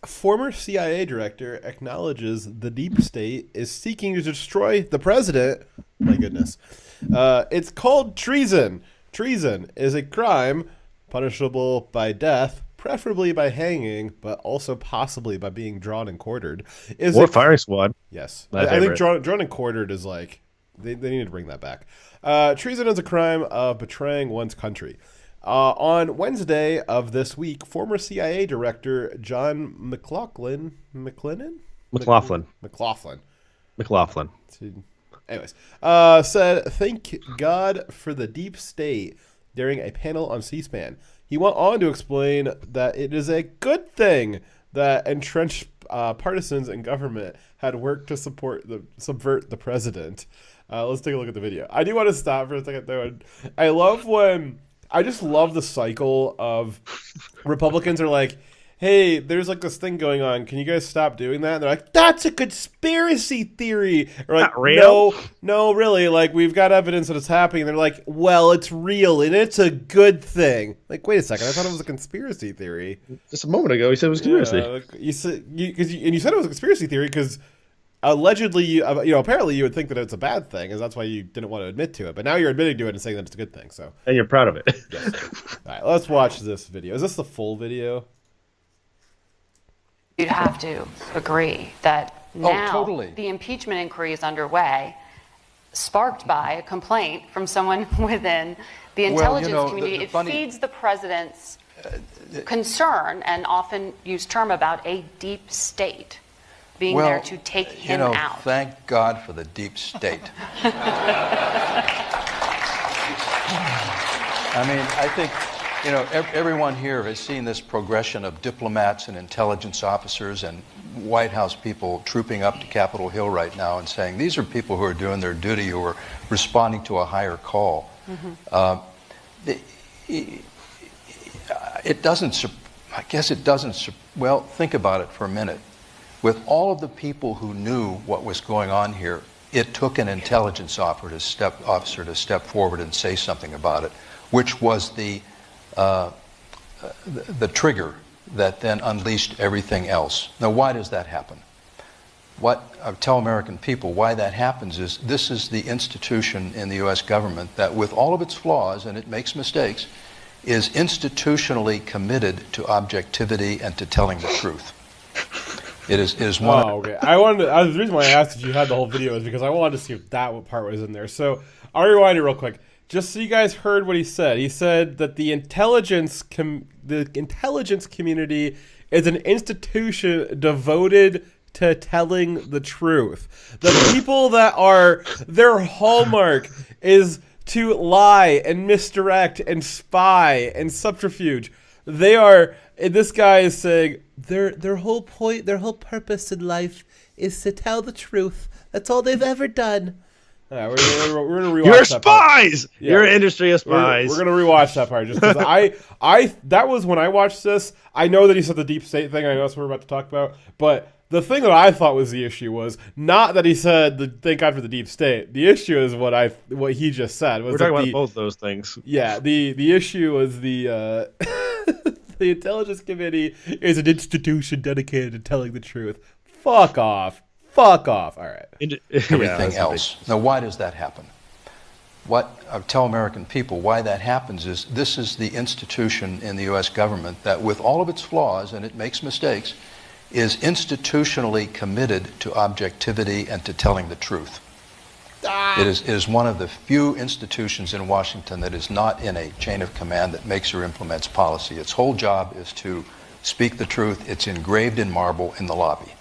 Former CIA director acknowledges the deep state is seeking to destroy the president. My goodness. It's called treason. Treason is a crime punishable by death, preferably by hanging, but also possibly by being drawn and quartered. Or firing squad. Yes. My I think favorite. drawn and quartered is like, they need to bring that back. Treason is a crime of betraying one's country. On Wednesday of this week, former CIA director John McLaughlin. Anyways, said, "Thank God for the deep state" during a panel on C-SPAN. He went on to explain that it is a good thing that entrenched partisans in government had worked to subvert the president. Let's take a look at the video. I do want to stop for a second though. I just love the cycle of Republicans are like, hey, there's like this thing going on. Can you guys stop doing that? And they're like, that's a conspiracy theory. Or like, not real. No, really. Like, we've got evidence that it's happening. And they're like, well, it's real and it's a good thing. Like, wait a second. I thought it was a conspiracy theory. Just a moment ago, he said it was conspiracy. Like, you said it was a conspiracy theory because allegedly, apparently you would think that it's a bad thing, and that's why you didn't want to admit to it. But now you're admitting to it and saying that it's a good thing. So, and you're proud of it. yes. All right, let's watch this video. Is this the full video? You'd have to agree that now totally. The impeachment inquiry is underway, sparked by a complaint from someone within the intelligence community. It feeds the president's concern and often used term about a deep state being there to take him out. Thank God for the deep state. I mean, I think, everyone here has seen this progression of diplomats and intelligence officers and White House people trooping up to Capitol Hill right now and saying, these are people who are doing their duty, who are responding to a higher call. It doesn't, well, think about it for a minute. With all of the people who knew what was going on here, it took an intelligence officer to step forward and say something about it, which was the trigger that then unleashed everything else. Now, why does that happen? Tell American people why that happens is this is the institution in the U.S. government that, with all of its flaws, and it makes mistakes, is institutionally committed to objectivity and to telling the truth. It is one. Oh, okay. The reason why I asked if you had the whole video is because I wanted to see if that part was in there. So I'll rewind it real quick, just so you guys heard what he said. He said that the intelligence community is an institution devoted to telling the truth. The people that are their hallmark is to lie and misdirect and spy and subterfuge. They are. This guy is saying their whole point, their whole purpose in life is to tell the truth. That's all they've ever done. We're gonna rewatch. You're spies. Yeah. You're an industry of spies. We're gonna rewatch that part just because that was when I watched this. I know that he said the deep state thing. I know that's what we're about to talk about. But the thing that I thought was the issue was not that he said thank God for the deep state. The issue is what he just said. We're talking about both those things. Yeah. The issue was the. The intelligence committee is an institution dedicated to telling the truth. Fuck off. All right. Everything else. Now, why does that happen? Tell American people why that happens is this is the institution in the U.S. government that, with all of its flaws, and it makes mistakes, is institutionally committed to objectivity and to telling the truth. It is one of the few institutions in Washington that is not in a chain of command that makes or implements policy. Its whole job is to speak the truth. It's engraved in marble in the lobby.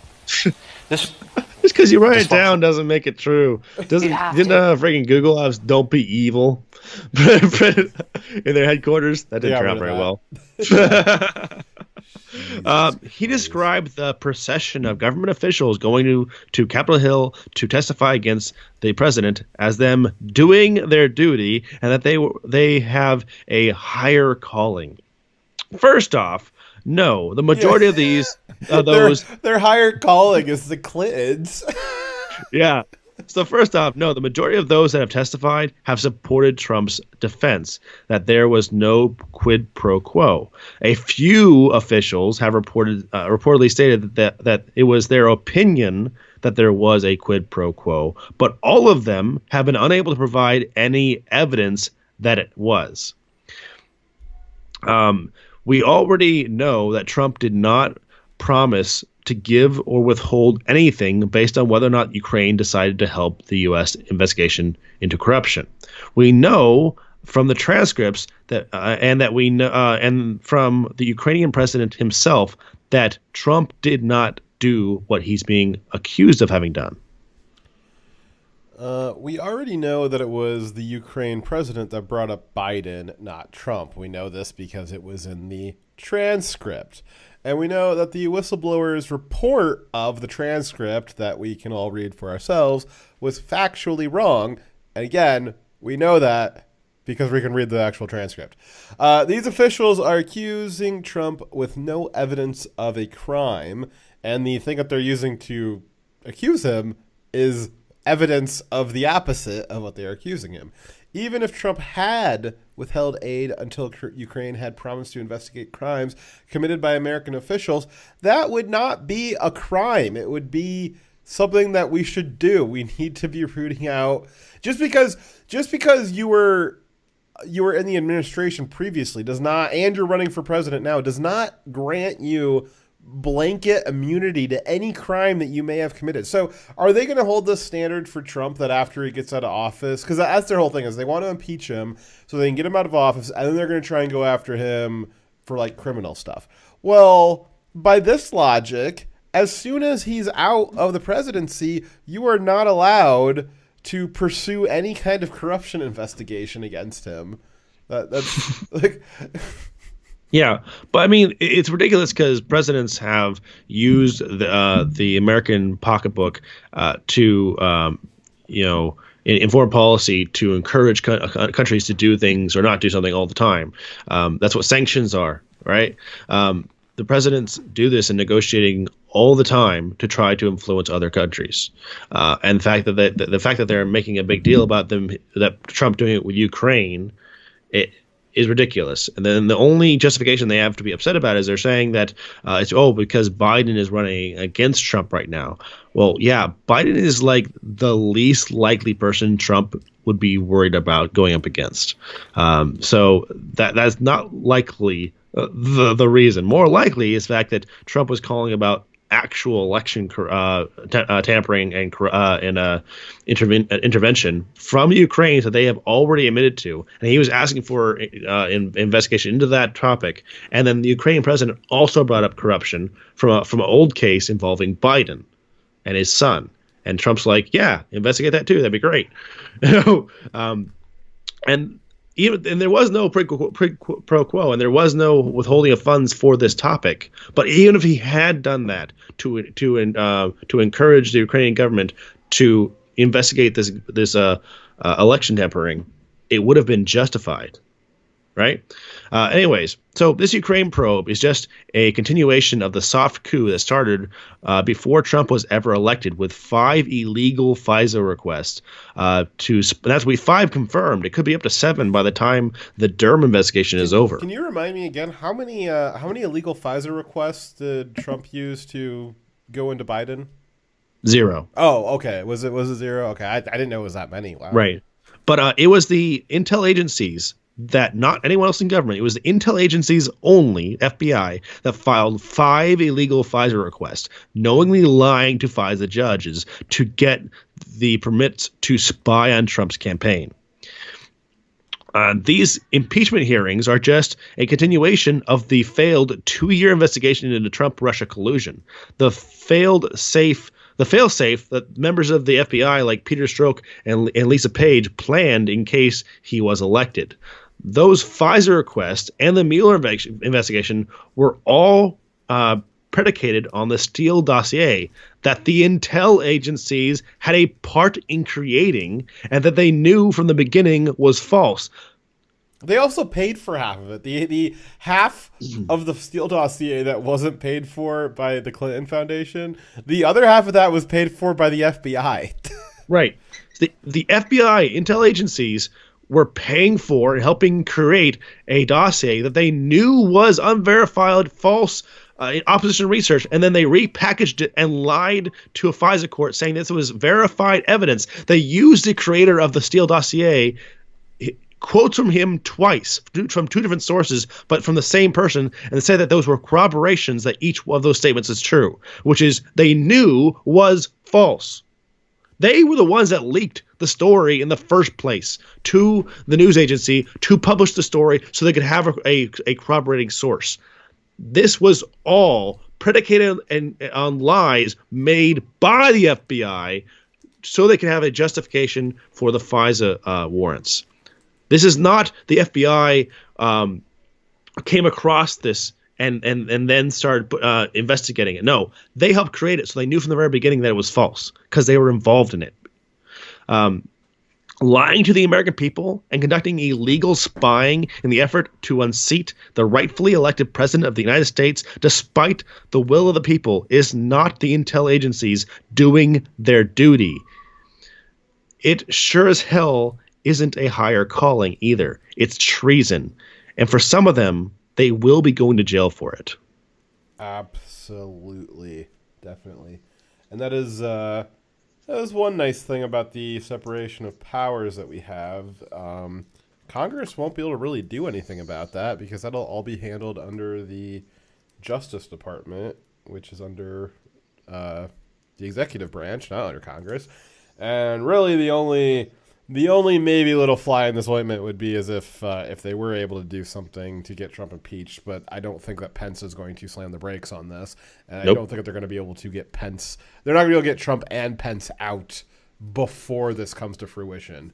Just because you write it down doesn't make it true. Didn't freaking Google have "Don't be evil" in their headquarters? That didn't turn out very well. He described the procession of government officials going to Capitol Hill to testify against the president as them doing their duty, and that they have a higher calling. First off, no, the majority of these those their higher calling is the Clintons. Yeah. So first off, no, the majority of those that have testified have supported Trump's defense that there was no quid pro quo. A few officials have reportedly stated that it was their opinion that there was a quid pro quo, but all of them have been unable to provide any evidence that it was. We already know that Trump did not promise to give or withhold anything based on whether or not Ukraine decided to help the U.S. investigation into corruption. We know from the transcripts that and from the Ukrainian president himself that Trump did not do what he's being accused of having done. We already know that it was the Ukraine president that brought up Biden, not Trump. We know this because it was in the transcript. And we know that the whistleblower's report of the transcript that we can all read for ourselves was factually wrong. And again, we know that because we can read the actual transcript. These officials are accusing Trump with no evidence of a crime. And the thing that they're using to accuse him is evidence of the opposite of what they're accusing him. Even if Trump had withheld aid until Ukraine had promised to investigate crimes committed by American officials, that would not be a crime. It would be something that we should do. We need to be rooting out just because you were in the administration previously does not, and you're running for president now, does not grant you blanket immunity to any crime that you may have committed. So are they going to hold this standard for Trump that after he gets out of office, because that's their whole thing, is they want to impeach him so they can get him out of office, and then they're going to try and go after him for like criminal stuff. Well, by this logic, as soon as he's out of the presidency, you are not allowed to pursue any kind of corruption investigation against him. That's like... Yeah, but I mean, it's ridiculous because presidents have used the American pocketbook to, in foreign policy to encourage countries to do things or not do something all the time. That's what sanctions are, right? The presidents do this in negotiating all the time to try to influence other countries. And the fact that they're making a big deal about that Trump doing it with Ukraine, it is ridiculous. And then the only justification they have to be upset about is they're saying that it's because Biden is running against Trump right now. Well, yeah, Biden is like the least likely person Trump would be worried about going up against. So that's not likely the reason. More likely is the fact that Trump was calling about actual election tampering and intervention from Ukraine that they have already admitted to, and he was asking for investigation into that topic. And then the Ukrainian president also brought up corruption from an old case involving Biden and his son. And Trump's like, yeah, investigate that too. That'd be great. And there was no pro quo, and there was no withholding of funds for this topic. But even if he had done that to encourage the Ukrainian government to investigate this election tampering, it would have been justified, right? Anyways, so this Ukraine probe is just a continuation of the soft coup that started before Trump was ever elected, with 5 illegal FISA requests. That's 5 confirmed. It could be up to 7 by the time the Durham investigation is over. Can you remind me again how many illegal FISA requests did Trump use to go into Biden? 0. Oh, okay. Was it 0? Okay, I didn't know it was that many. Wow. Right, but it was the intel agencies. That not anyone else in government. It was the intel agencies only, FBI, that filed 5 illegal FISA requests, knowingly lying to FISA judges to get the permits to spy on Trump's campaign. These impeachment hearings are just a continuation of the failed 2-year investigation into Trump-Russia collusion. The fail-safe that members of the FBI like Peter Strzok and Lisa Page planned in case he was elected. Those FISA requests and the Mueller investigation were all predicated on the Steele dossier that the intel agencies had a part in creating and that they knew from the beginning was false. They also paid for half of it. The half of the Steele dossier that wasn't paid for by the Clinton Foundation, the other half of that was paid for by the FBI. Right. The FBI intel agencies were paying for and helping create a dossier that they knew was unverified, false opposition research, and then they repackaged it and lied to a FISA court saying this was verified evidence. They used the creator of the Steele dossier, quotes from him twice, from two different sources, but from the same person, and say that those were corroborations that each of those statements is true, which is they knew was false. They were the ones that leaked the story in the first place to the news agency to publish the story so they could have a corroborating source. This was all predicated on lies made by the FBI so they could have a justification for the FISA warrants. This is not the FBI came across this and then started investigating it. No, they helped create it, so they knew from the very beginning that it was false because they were involved in it. Lying to the American people and conducting illegal spying in the effort to unseat the rightfully elected president of the United States despite the will of the people is not the intel agencies doing their duty. It sure as hell isn't a higher calling either. It's treason. And for some of them, they will be going to jail for it. Absolutely. Definitely. And that is one nice thing about the separation of powers that we have. Congress won't be able to really do anything about that because that'll all be handled under the Justice Department, which is under the executive branch, not under Congress. And really the only maybe little fly in this ointment would be as if they were able to do something to get Trump impeached, but I don't think that Pence is going to slam the brakes on this, and I don't think that they're going to be able to get Pence. They're not going to be able to get Trump and Pence out before this comes to fruition,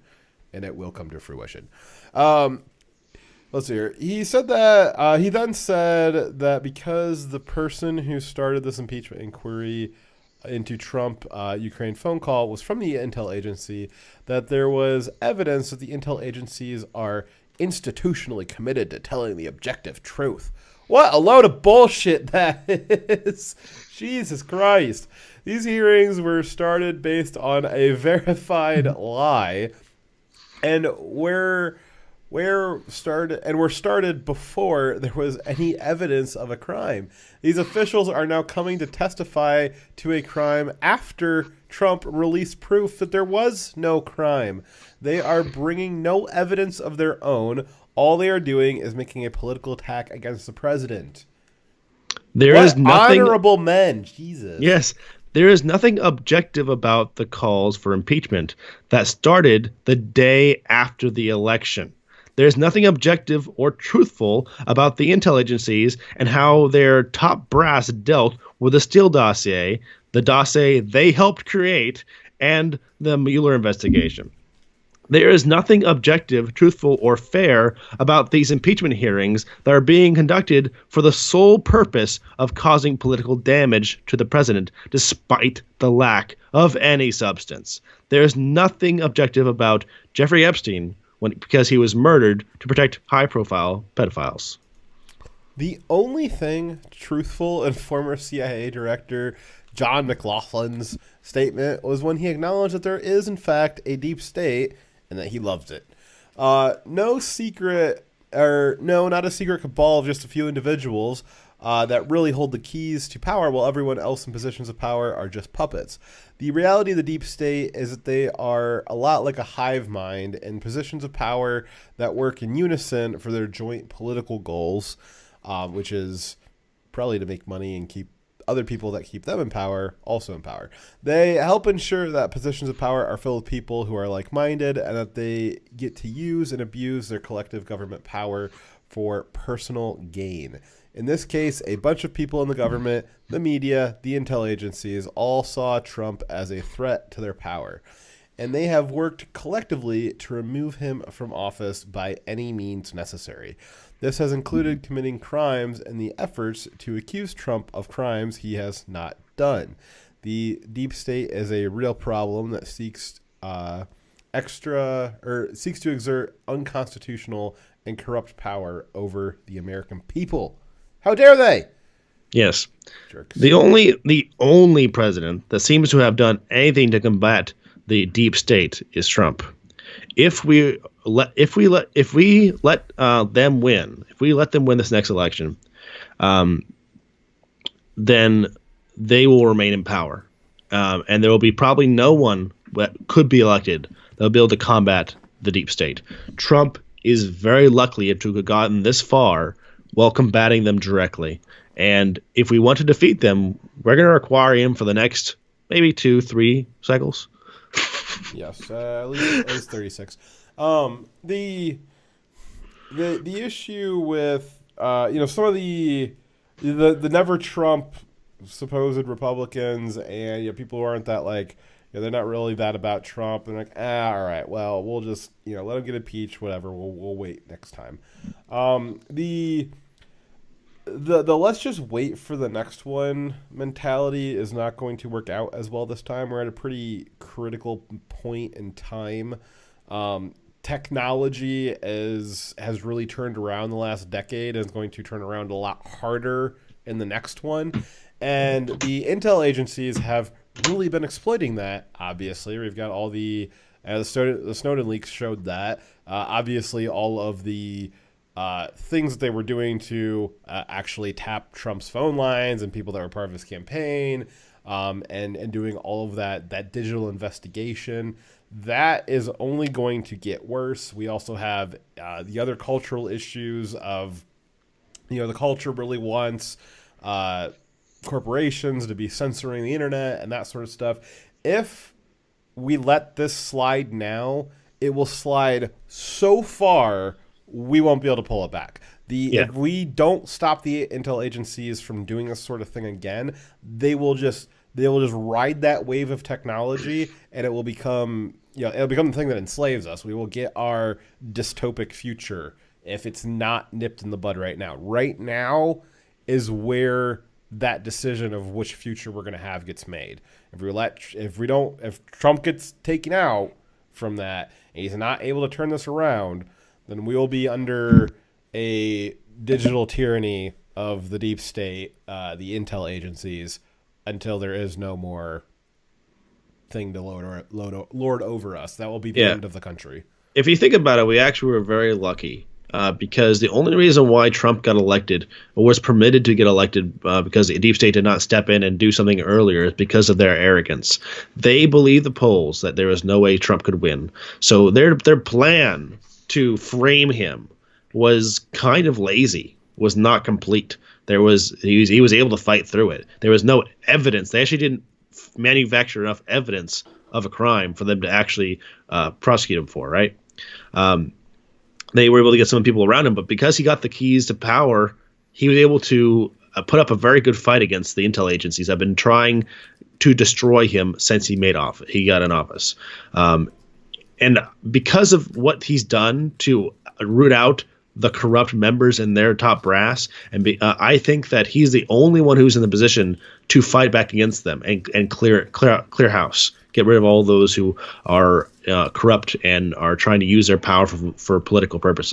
and it will come to fruition. Let's see here. He said that he then said that because the person who started this impeachment inquiry into Trump Ukraine phone call was from the intel agency, that there was evidence that the intel agencies are institutionally committed to telling the objective truth. What a load of bullshit that is. Jesus Christ. These hearings were started based on a verified lie and were started before there was any evidence of a crime. These officials are now coming to testify to a crime after Trump released proof that there was no crime. They are bringing no evidence of their own. All they are doing is making a political attack against the president. There is nothing honorable men. Jesus. Yes. There is nothing objective about the calls for impeachment that started the day after the election. There's nothing objective or truthful about the intel agencies and how their top brass dealt with the Steele dossier, the dossier they helped create, and the Mueller investigation. There is nothing objective, truthful, or fair about these impeachment hearings that are being conducted for the sole purpose of causing political damage to the president, despite the lack of any substance. There is nothing objective about Jeffrey Epstein because he was murdered to protect high-profile pedophiles. The only thing truthful in former CIA Director John McLaughlin's statement was when he acknowledged that there is, in fact, a deep state and that he loves it. Not a secret cabal of just a few individuals that really hold the keys to power while everyone else in positions of power are just puppets. The reality of the deep state is that they are a lot like a hive mind in positions of power that work in unison for their joint political goals, which is probably to make money and keep other people that keep them in power also in power. They help ensure that positions of power are filled with people who are like-minded and that they get to use and abuse their collective government power for personal gain. In this case, a bunch of people in the government, the media, the intel agencies all saw Trump as a threat to their power, and they have worked collectively to remove him from office by any means necessary. This has included committing crimes and the efforts to accuse Trump of crimes he has not done. The deep state is a real problem that seeks to exert unconstitutional and corrupt power over the American people. How dare they? Yes. Jerks. The only president that seems to have done anything to combat the deep state is Trump. If we let them win, if we let them win this next election, then they will remain in power, and there will be probably no one that could be elected that will be able to combat the deep state. Trump is very lucky to have gotten this far while combating them directly. And if we want to defeat them, we're going to require him for the next maybe 2-3 cycles. Yes, at least 36. The issue with some of the never Trump supposed Republicans and people who aren't that they're not really that about Trump, and all right, well, we'll just let him get impeached, whatever. We'll wait next time. The let's just wait for the next one mentality is not going to work out as well this time. We're at a pretty critical point in time. Technology has really turned around the last decade and is going to turn around a lot harder in the next one. And the intel agencies have really been exploiting that, obviously. We've got all the Snowden leaks showed that. Obviously, all of the things that they were doing to actually tap Trump's phone lines and people that were part of his campaign, and doing all of that digital investigation, that is only going to get worse. We also have the other cultural issues of, the culture really wants corporations to be censoring the internet and that sort of stuff. If we let this slide now, it will slide so far we won't be able to pull it back. If we don't stop the intel agencies from doing this sort of thing again, they will just ride that wave of technology, and it will become the thing that enslaves us. We will get our dystopic future if it's not nipped in the bud right now. Right now is where that decision of which future we're going to have gets made. If Trump gets taken out from that and he's not able to turn this around, then we will be under a digital tyranny of the deep state, the intel agencies, until there is no more thing to lord over us. That will be the end of the country. If you think about it, we actually were very lucky. Because the only reason why Trump got elected or was permitted to get elected because the deep state did not step in and do something earlier is because of their arrogance. They believed the polls that there was no way Trump could win. So their plan to frame him was kind of lazy, was not complete. He was able to fight through it. There was no evidence. They actually didn't manufacture enough evidence of a crime for them to actually prosecute him for, right? They were able to get some people around him, but because he got the keys to power, he was able to put up a very good fight against the intel agencies that have been trying to destroy him since he got in office. And because of what he's done to root out the corrupt members in their top brass, I think that he's the only one who's in the position to fight back against them and clear house. Get rid of all those who are corrupt and are trying to use their power for political purposes.